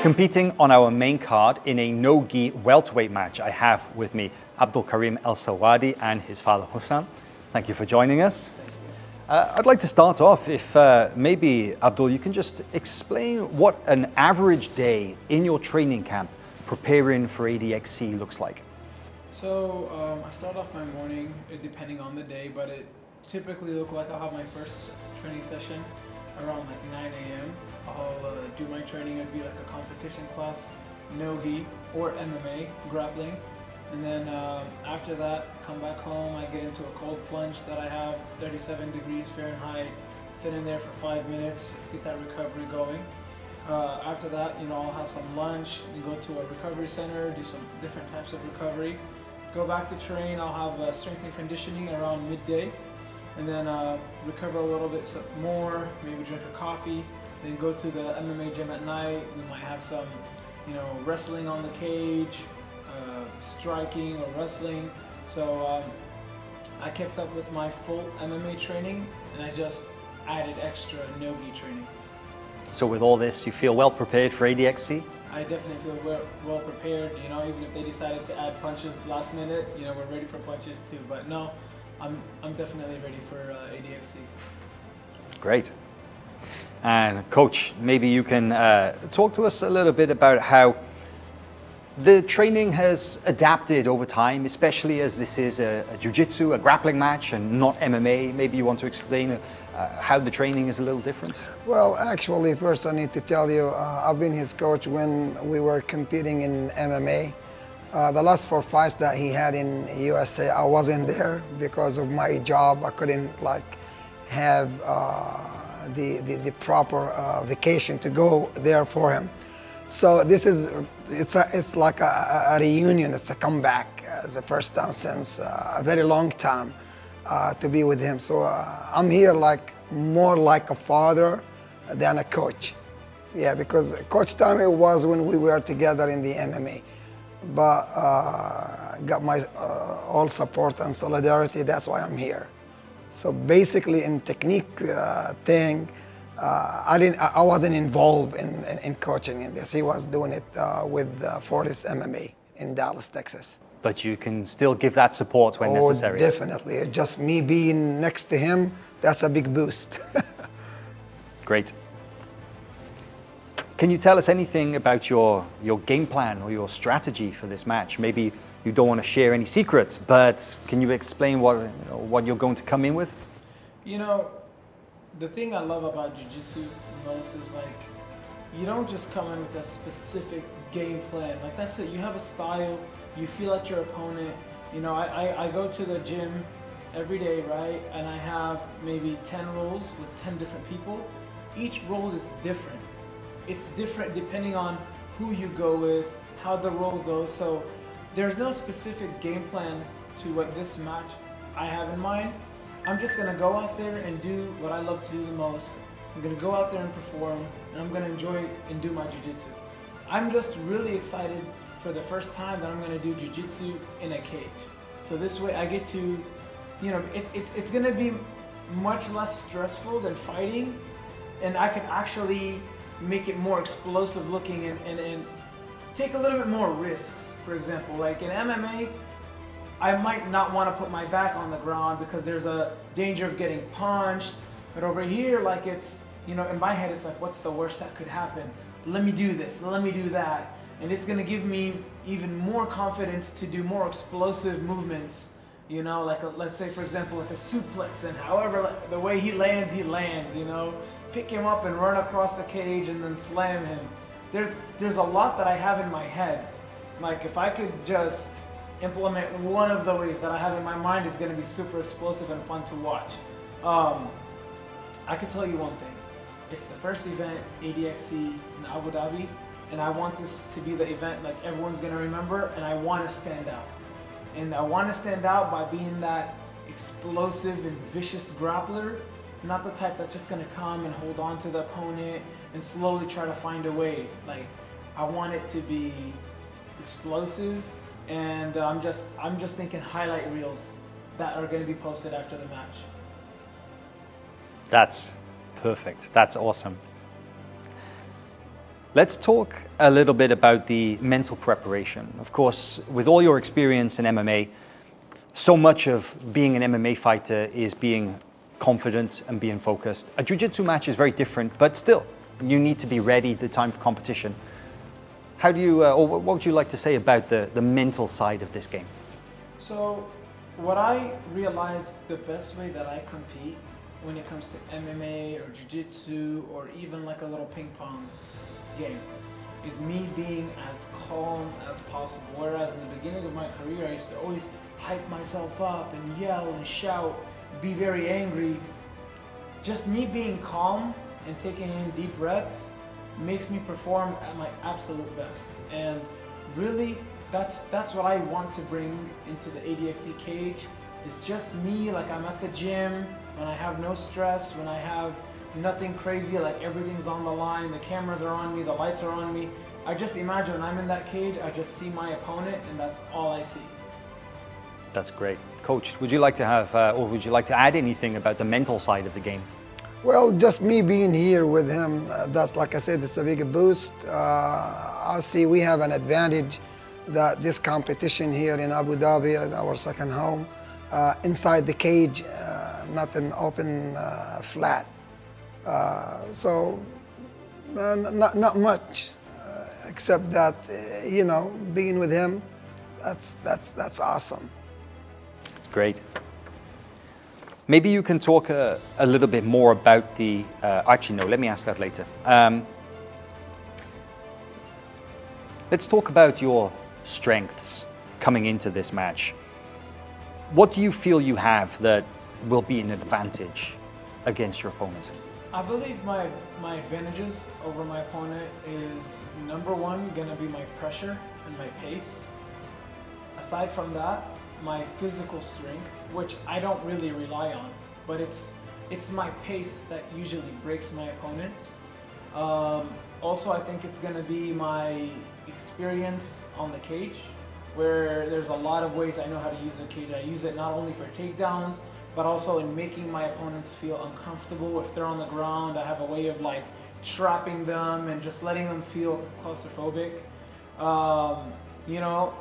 Competing on our main card in a no-gi welterweight match, I have with me Abdul-Kareem Al-Sewady and his father Hussein. Thank you for joining us. I'd like to start off if maybe, Abdul, you can just explain what an average day in your training camp preparing for ADXC looks like. So I start off my morning, depending on the day, but it typically looks like I'll have my first training session around like 9 a.m. I'll do my training. It'd be like a competition class, no-gi or MMA, grappling. And then after that, come back home, I get into a cold plunge that I have 37 degrees Fahrenheit, sit in there for 5 minutes, just get that recovery going. After that, I'll have some lunch, and go to a recovery center, do some different types of recovery. Go back to train, I'll have strength and conditioning around midday. And then recover a little bit more, maybe drink a coffee, then go to the MMA gym at night. We might have some, wrestling on the cage, striking or wrestling. So I kept up with my full MMA training, and I just added extra no-gi training. So with all this, you feel well prepared for ADXC? I definitely feel well prepared. Even if they decided to add punches last minute, we're ready for punches too. But no, I'm definitely ready for ADXC. Great. And Coach, maybe you can talk to us a little bit about how the training has adapted over time, especially as this is a jiu-jitsu, a grappling match, and not MMA. Maybe you want to explain how the training is a little different? Well, actually, first I need to tell you, I've been his coach when we were competing in MMA. The last 4 fights that he had in USA, I wasn't there because of my job. I couldn't have the proper vacation to go there for him. So this is it's like a reunion. It's a comeback. It's the first time since a very long time to be with him. So I'm here more like a father than a coach. Yeah, because coach time it was when we were together in the MMA. But got my all support and solidarity. That's why I'm here. So basically, in technique thing, I wasn't involved in coaching in this. He was doing it with Fortis MMA in Dallas, Texas. But you can still give that support when necessary. Oh, definitely. Just me being next to him, that's a big boost. Great. Can you tell us anything about your game plan or your strategy for this match? Maybe you don't want to share any secrets, but can you explain what you're going to come in with? The thing I love about jiu-jitsu most is you don't just come in with a specific game plan. That's it. You have a style. You feel at your opponent. I go to the gym every day, right? And I have maybe 10 roles with 10 different people. Each role is different. It's different depending on who you go with, how the role goes. So there's no specific game plan to what this match I have in mind. I'm just gonna go out there and do what I love to do the most. I'm gonna go out there and perform, and I'm gonna enjoy and do my jiu-jitsu. I'm just really excited for the first time that I'm gonna do jiu-jitsu in a cage. So this way I get to, it's gonna be much less stressful than fighting, and I can actually make it more explosive looking and take a little bit more risks. For example, like in MMA, I might not want to put my back on the ground because there's a danger of getting punched. But over here, it's, in my head, it's what's the worst that could happen? Let me do this, let me do that. And it's gonna give me even more confidence to do more explosive movements. Let's say, for example, a suplex, and however, the way he lands, pick him up and run across the cage and then slam him. There's a lot that I have in my head. If I could just implement one of the ways that I have in my mind, is gonna be super explosive and fun to watch. I can tell you one thing. It's the first event, ADXC in Abu Dhabi, and I want this to be the event everyone's gonna remember, and I wanna stand out. And I wanna stand out by being that explosive and vicious grappler, not the type that's just gonna come and hold on to the opponent and slowly try to find a way. I want it to be explosive, and I'm just thinking highlight reels that are going to be posted after the match. That's perfect. That's awesome. Let's talk a little bit about the mental preparation. Of course, with all your experience in MMA, so much of being an MMA fighter is being confident and being focused. A jiu-jitsu match is very different, but still, you need to be ready the time for competition. How do you, or what would you like to say about the mental side of this game? So, what I realized, the best way that I compete when it comes to MMA or jiu-jitsu or even like a little ping pong game is me being as calm as possible. Whereas in the beginning of my career, I used to always hype myself up and yell and shout, be very angry. Just me being calm and taking in deep breaths makes me perform at my absolute best. And really, that's what I want to bring into the ADXC cage. It's just me, like I'm at the gym, when I have no stress, when I have nothing crazy, like everything's on the line, the cameras are on me, the lights are on me. I just imagine when I'm in that cage, I just see my opponent and that's all I see. That's great. Coach, would you like to have, or would you like to add anything about the mental side of the game? Well, just me being here with him, that's, like I said, it's a big boost. I see we have an advantage that this competition here in Abu Dhabi, our second home, inside the cage, not an open flat. So not much, except that, you know, being with him, that's awesome. It's great. Maybe you can talk a little bit more about the, actually no, let me ask that later. Let's talk about your strengths coming into this match. What do you feel you have that will be an advantage against your opponent? I believe my advantages over my opponent is, number one, gonna be my pressure and my pace. Aside from that, my physical strength, which I don't really rely on, but it's my pace that usually breaks my opponents. Also, I think it's gonna be my experience on the cage, where there's a lot of ways I know how to use the cage. I use it not only for takedowns, but also in making my opponents feel uncomfortable. If they're on the ground, I have a way of like trapping them and just letting them feel claustrophobic. You know,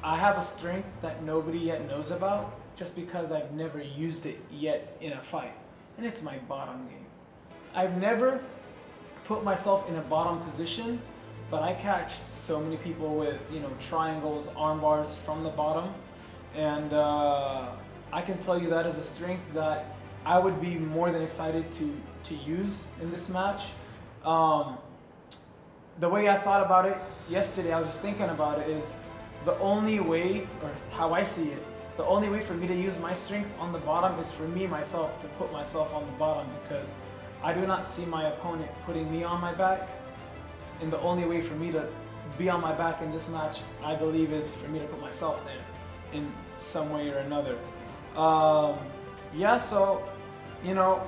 I have a strength that nobody yet knows about just because I've never used it yet in a fight, and it's my bottom game. I've never put myself in a bottom position, but I catch so many people with, you know, triangles, arm bars from the bottom, and I can tell you that is a strength that I would be more than excited to use in this match. The way I thought about it yesterday, I was just thinking about it, is the only way, or how I see it, the only way for me to use my strength on the bottom is for me myself to put myself on the bottom, because I do not see my opponent putting me on my back. And the only way for me to be on my back in this match, I believe, is for me to put myself there in some way or another. Yeah, so, you know,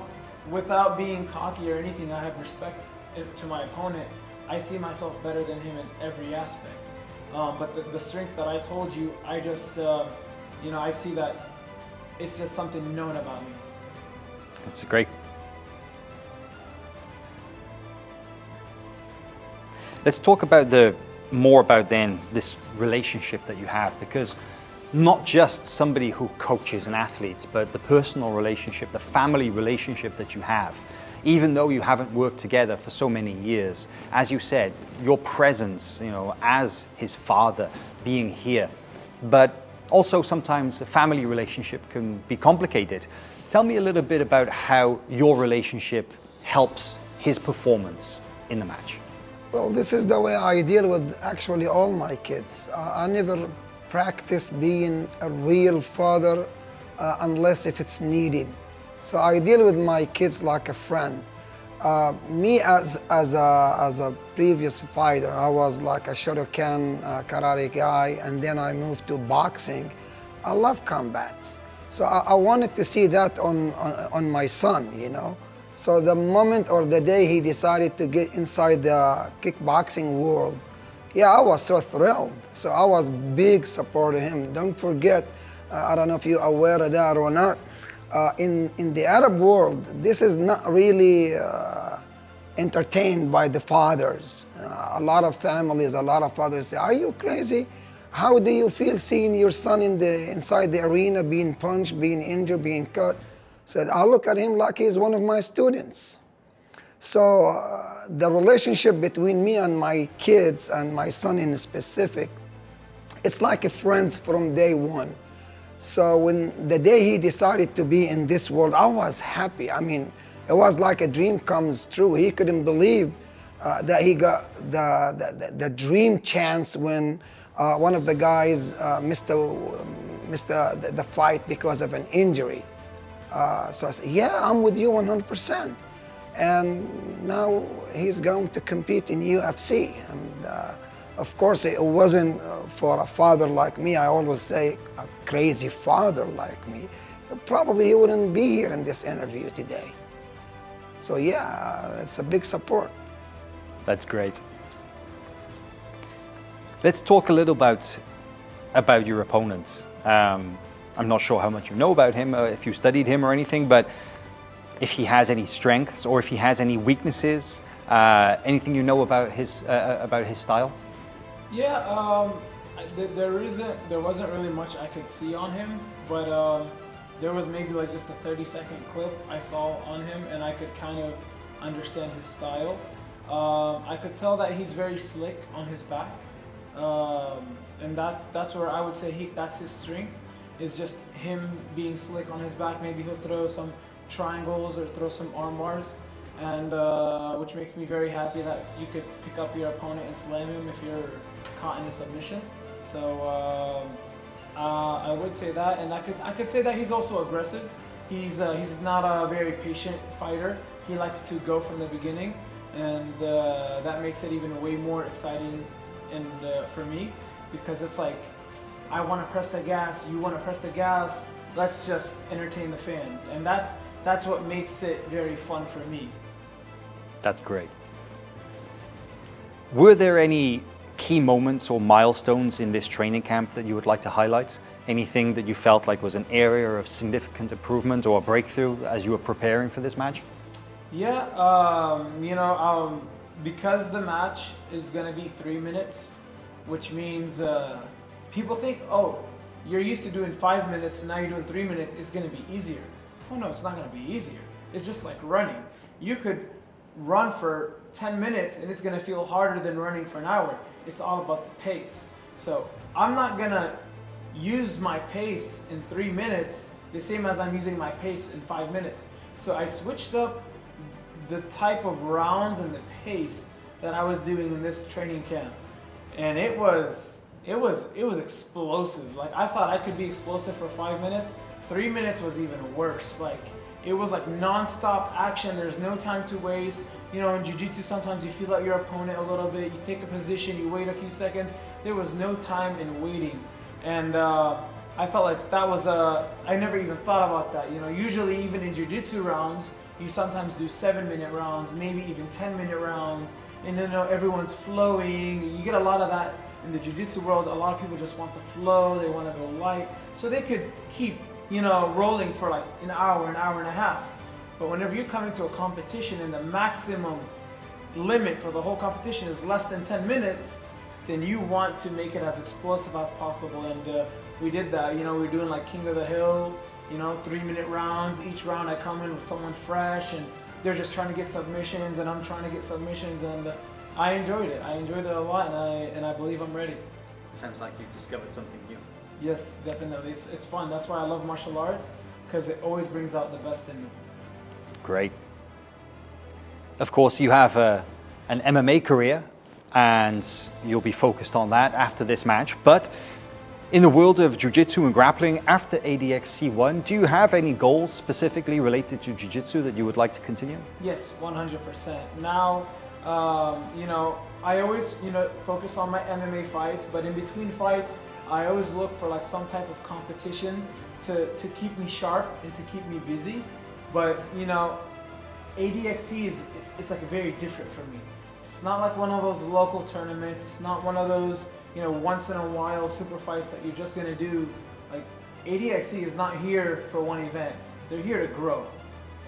without being cocky or anything, I have respect to my opponent. I see myself better than him in every aspect. But the strength that I told you, I just, you know, I see that it's just something known about me. That's great. Let's talk about more about then this relationship that you have, because not just somebody who coaches an athlete, but the personal relationship, the family relationship that you have, even though you haven't worked together for so many years. As you said, your presence, you know, as his father, being here, but also sometimes a family relationship can be complicated. Tell me a little bit about how your relationship helps his performance in the match. Well, this is the way I deal with actually all my kids. I never practice being a real father unless if it's needed. So I deal with my kids like a friend. Me as a previous fighter, I was like a Shotokan karate guy, and then I moved to boxing. I love combats. So I wanted to see that on my son, you know. So the moment or the day he decided to get inside the kickboxing world, yeah, I was so thrilled. So I was big supporter of him. Don't forget, I don't know if you're aware of that or not, in the Arab world, this is not really entertained by the fathers. A lot of families, a lot of fathers say, "Are you crazy? How do you feel seeing your son inside the arena being punched, being injured, being cut?" Said, "I look at him like he's one of my students." So the relationship between me and my kids and my son in specific, it's like a friends from day one. So when the day he decided to be in this world, I was happy. I mean, it was like a dream comes true. He couldn't believe that he got the dream chance when one of the guys missed the fight because of an injury. So I said, "Yeah, I'm with you 100%. And now he's going to compete in UFC. And of course, it wasn't for a father like me. I always say a crazy father like me. Probably he wouldn't be here in this interview today. So yeah, it's a big support. That's great. Let's talk a little about your opponents. I'm not sure how much you know about him, if you studied him or anything, but if he has any strengths or if he has any weaknesses, anything you know about his style? Yeah, there wasn't really much I could see on him, but there was maybe like just a 30-second clip I saw on him, and I could kind of understand his style. I could tell that he's very slick on his back, and that's where I would say that's his strength, is just him being slick on his back. Maybe he'll throw some triangles or throw some arm bars, and which makes me very happy that you could pick up your opponent and slam him if you're caught in a submission. So I would say that, and I could say that he's also aggressive. He's not a very patient fighter. He likes to go from the beginning, and that makes it even way more exciting and for me, because it's like, I want to press the gas, you want to press the gas, let's just entertain the fans, and that's what makes it very fun for me. That's great. Were there any key moments or milestones in this training camp that you would like to highlight? Anything that you felt like was an area of significant improvement or a breakthrough as you were preparing for this match? Yeah, because the match is going to be 3 minutes, which means people think, oh, you're used to doing 5 minutes, now you're doing 3 minutes, it's going to be easier. Oh no, it's not going to be easier. It's just like running. You could run for 10 minutes and it's going to feel harder than running for an hour. It's all about the pace. So I'm not going to use my pace in 3 minutes the same as I'm using my pace in 5 minutes. So I switched up the type of rounds and the pace that I was doing in this training camp, and it was explosive. Like, I thought I could be explosive for 5 minutes. 3 minutes was even worse. Like, it was like non-stop action. There's no time to waste. You know, in jiu-jitsu sometimes you feel like your opponent a little bit, you take a position, you wait a few seconds. There was no time in waiting, and I felt like that was I never even thought about that. You know, usually even in jiu-jitsu rounds, you sometimes do 7-minute rounds, maybe even 10-minute rounds, and then everyone's flowing. You get a lot of that in the jiu-jitsu world. A lot of people just want to flow, they want to go light, so they could keep, you know, rolling for like an hour and a half. But whenever you're coming to a competition and the maximum limit for the whole competition is less than 10 minutes, then you want to make it as explosive as possible. And we did that. You know, we were doing like King of the Hill, you know, 3-minute rounds. Each round I come in with someone fresh, and they're just trying to get submissions, and I'm trying to get submissions, and I enjoyed it. I enjoyed it a lot, and I believe I'm ready. Sounds like you've discovered something new. Yes, definitely. It's fun. That's why I love martial arts, because it always brings out the best in me. Great. Of course, you have an MMA career, and you'll be focused on that after this match. But in the world of jiu-jitsu and grappling, after ADXC1, do you have any goals specifically related to jiu-jitsu that you would like to continue? Yes, 100%. Now, you know, I always, you know, focus on my MMA fights, but in between fights, I always look for like some type of competition to keep me sharp and to keep me busy. But, you know, ADXC it's like very different for me. It's not like one of those local tournaments. It's not one of those, you know, once in a while super fights that you're just gonna do. Like, ADXC is not here for one event. They're here to grow.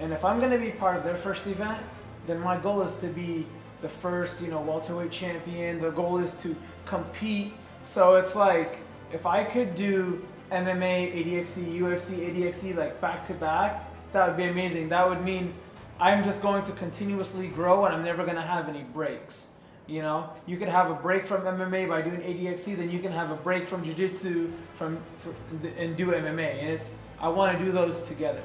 And if I'm gonna be part of their first event, then my goal is to be the first, welterweight champion. The goal is to compete. So it's like, if I could do MMA, ADXC, UFC, ADXC, like back to back, that would be amazing. That would mean I'm just going to continuously grow and I'm never going to have any breaks. You could have a break from MMA by doing ADXC, then you can have a break from jiu-jitsu and do MMA. And I want to do those together.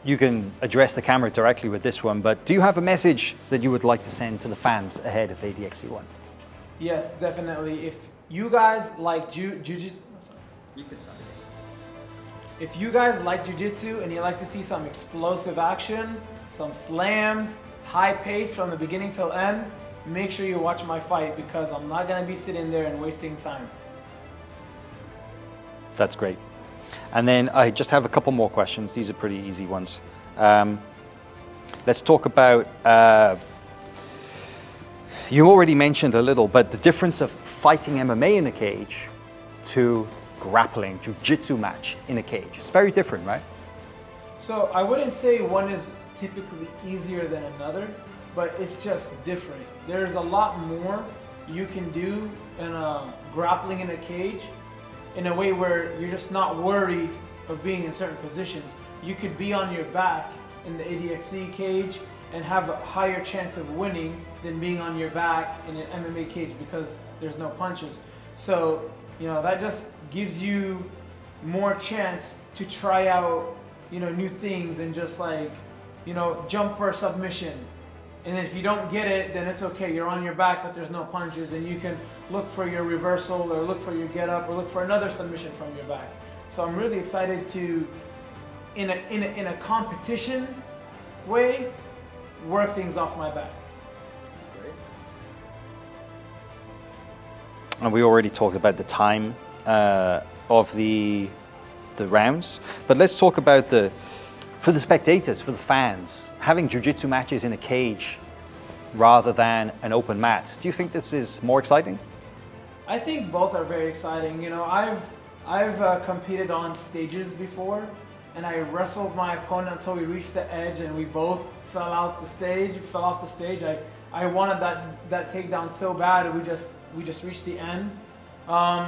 You can address the camera directly with this one, but do you have a message that you would like to send to the fans ahead of ADXC1? Yes, definitely. If you guys like jiu-jitsu, if you guys like jiu-jitsu and you like to see some explosive action, some slams, high pace from the beginning till end, make sure you watch my fight, because I'm not going to be sitting there and wasting time. That's great. And then I just have a couple more questions. These are pretty easy ones. Let's talk about, you already mentioned a little, but the difference of fighting MMA in a cage to grappling, jiu-jitsu match in a cage. It's very different, right? So I wouldn't say one is typically easier than another, but it's just different. There's a lot more you can do in grappling in a cage in a way where you're just not worried of being in certain positions. You could be on your back in the ADXC cage and have a higher chance of winning than being on your back in an MMA cage because there's no punches. So, that just gives you more chance to try out, new things and just like, jump for a submission. And if you don't get it, then it's okay. You're on your back, but there's no punches, and you can look for your reversal or look for your get up or look for another submission from your back. So I'm really excited to, in a competition way, work things off my back. Great. And we already talked about the time of the rounds, but let's talk about for the spectators, for the fans, having jiu-jitsu matches in a cage rather than an open mat. Do you think this is more exciting? I think both are very exciting. I've competed on stages before, and I wrestled my opponent until we reached the edge, and we both fell off the stage. I wanted that takedown so bad, we just reached the end.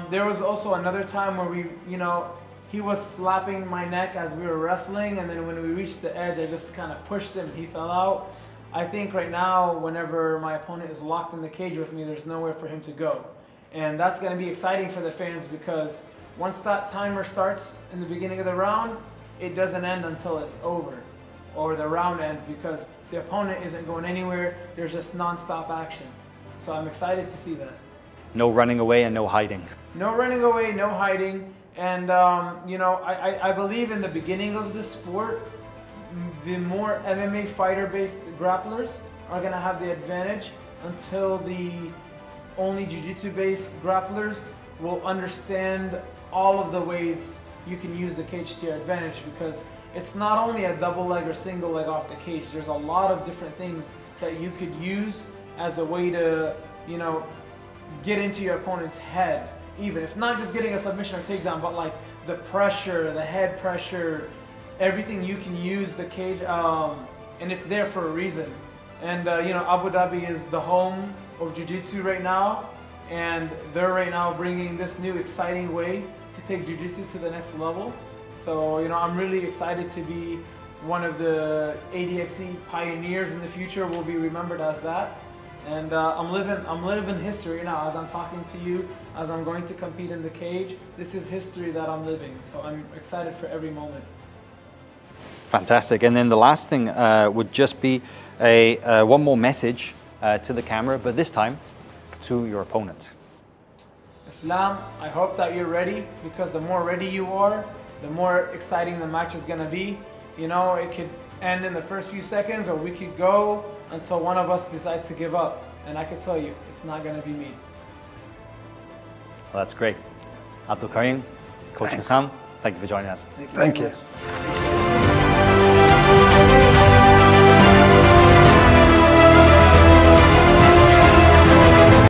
There was also another time where he was slapping my neck as we were wrestling, and then when we reached the edge, I just kind of pushed him. He fell out. I think right now, whenever my opponent is locked in the cage with me, there's nowhere for him to go. And that's going to be exciting for the fans, because once that timer starts in the beginning of the round, it doesn't end until it's over, or the round ends, because the opponent isn't going anywhere. There's just non-stop action. So I'm excited to see that. No running away and no hiding. No running away, no hiding. And, I believe in the beginning of the sport, the more MMA fighter-based grapplers are going to have the advantage until the only jiu-jitsu-based grapplers will understand all of the ways you can use the cage to your advantage, because it's not only a double leg or single leg off the cage. There's a lot of different things that you could use as a way to, get into your opponent's head. Even if not just getting a submission or takedown, but like the pressure, the head pressure, everything you can use the cage, and it's there for a reason. And Abu Dhabi is the home of jiu-jitsu right now, and they're right now bringing this new exciting way to take jiu-jitsu to the next level. So I'm really excited to be one of the ADXC pioneers in the future. Will be remembered as that. And I'm living history now as I'm talking to you, as I'm going to compete in the cage. This is history that I'm living, so I'm excited for every moment. Fantastic. And then the last thing would just be one more message to the camera, but this time to your opponent. Islam, I hope that you're ready, because the more ready you are, the more exciting the match is going to be. It could end in the first few seconds, or we could go until one of us decides to give up. And I can tell you, it's not going to be me. Well, that's great. Abdul-Kareem, Coach Islam, thank you for joining us. Thank you.